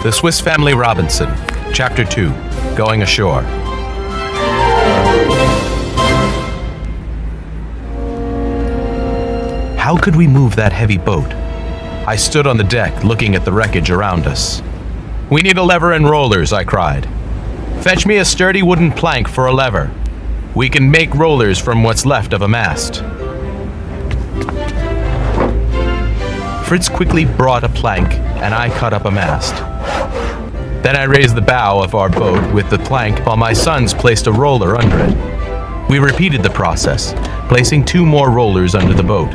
The Swiss Family Robinson, Chapter 2, Going Ashore. How could we move that heavy boat? I stood on the deck, looking at the wreckage around us. "We need a lever and rollers," I cried. "Fetch me a sturdy wooden plank for a lever. We can make rollers from what's left of a mast." Fritz quickly brought a plank, and I cut up a mast. Then I raised the bow of our boat with the plank while my sons placed a roller under it. We repeated the process, placing 2 more rollers under the boat.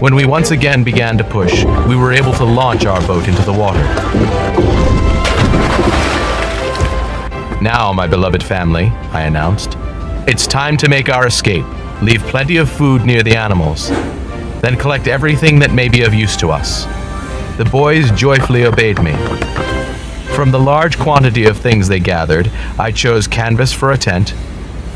When we once again began to push, we were able to launch our boat into the water. "Now, my beloved family," I announced, "it's time to make our escape. Leave plenty of food near the animals. Then collect everything that may be of use to us." The boys joyfully obeyed me. From the large quantity of things they gathered, I chose canvas for a tent,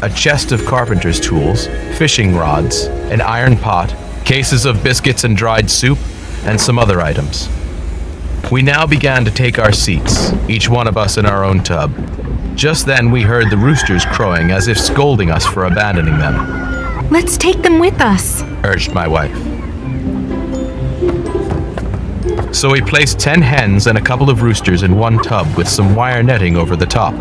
a chest of carpenter's tools, fishing rods, an iron pot, cases of biscuits and dried soup, and some other items. We now began to take our seats, each one of us in our own tub. Just then we heard the roosters crowing as if scolding us for abandoning them. "Let's take them with us," urged my wife. So we placed 10 hens and a couple of roosters in one tub with some wire netting over the top.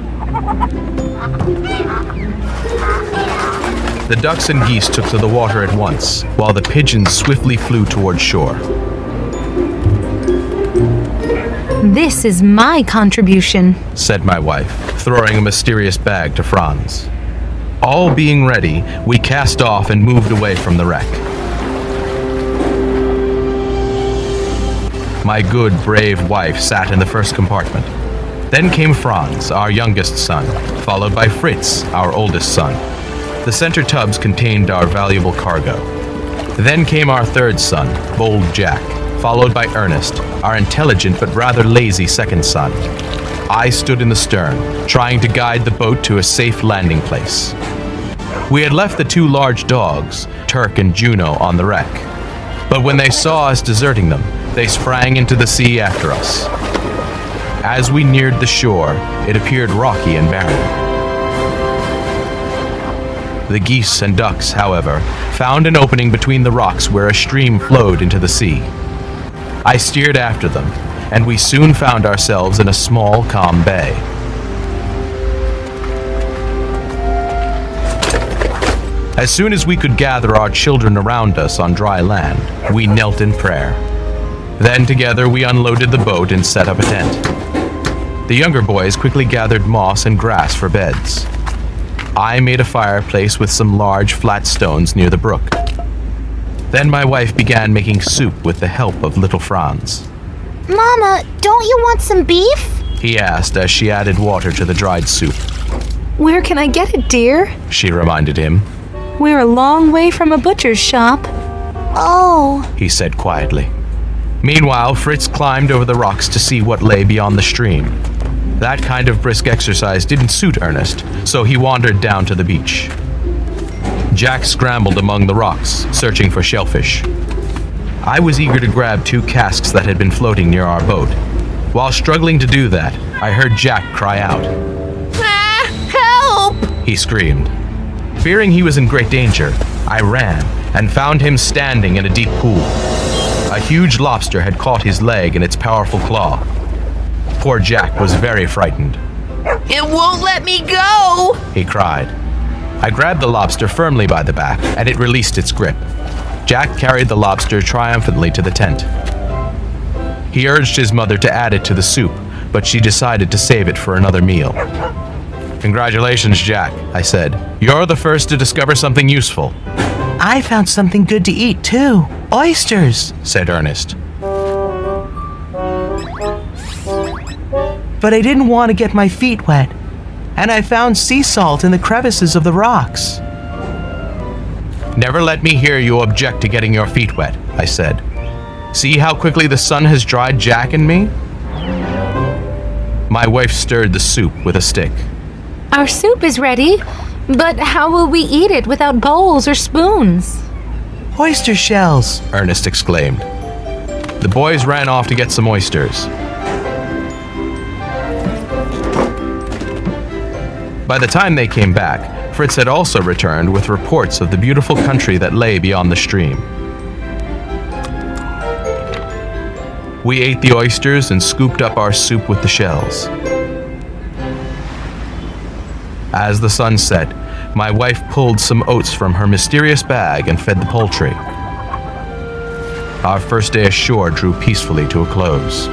The ducks and geese took to the water at once, while the pigeons swiftly flew toward shore. "This is my contribution," said my wife, throwing a mysterious bag to Franz. All being ready, we cast off and moved away from the wreck. My good, brave wife sat in the first compartment. Then came Franz, our youngest son, followed by Fritz, our oldest son. The center tubs contained our valuable cargo. Then came our third son, bold Jack, followed by Ernest, our intelligent but rather lazy second son. I stood in the stern, trying to guide the boat to a safe landing place. We had left the 2 large dogs, Turk and Juno, on the wreck. But when they saw us deserting them, they sprang into the sea after us. As we neared the shore, it appeared rocky and barren. The geese and ducks, however, found an opening between the rocks where a stream flowed into the sea. I steered after them, and we soon found ourselves in a small, calm bay. As soon as we could gather our children around us on dry land, we knelt in prayer. Then together we unloaded the boat and set up a tent. The younger boys quickly gathered moss and grass for beds. I made a fireplace with some large flat stones near the brook. Then my wife began making soup with the help of little Franz. "Mama, don't you want some beef?" he asked as she added water to the dried soup. "Where can I get it, dear?" she reminded him. "We're a long way from a butcher's shop." "Oh," he said quietly. Meanwhile, Fritz climbed over the rocks to see what lay beyond the stream. That kind of brisk exercise didn't suit Ernest, so he wandered down to the beach. Jack scrambled among the rocks, searching for shellfish. I was eager to grab 2 casks that had been floating near our boat. While struggling to do that, I heard Jack cry out. "Ah, help!" he screamed. Fearing he was in great danger, I ran and found him standing in a deep pool. A huge lobster had caught his leg in its powerful claw. Poor Jack was very frightened. "It won't let me go!" he cried. I grabbed the lobster firmly by the back, and it released its grip. Jack carried the lobster triumphantly to the tent. He urged his mother to add it to the soup, but she decided to save it for another meal. "Congratulations, Jack," I said. "You're the first to discover something useful." "I found something good to eat, too. Oysters," said Ernest. "But I didn't want to get my feet wet. And I found sea salt in the crevices of the rocks." "Never let me hear you object to getting your feet wet," I said. "See how quickly the sun has dried Jack and me?" My wife stirred the soup with a stick. "Our soup is ready, but how will we eat it without bowls or spoons?" "Oyster shells," Ernest exclaimed. The boys ran off to get some oysters. By the time they came back, Fritz had also returned with reports of the beautiful country that lay beyond the stream. We ate the oysters and scooped up our soup with the shells. As the sun set, my wife pulled some oats from her mysterious bag and fed the poultry. Our first day ashore drew peacefully to a close.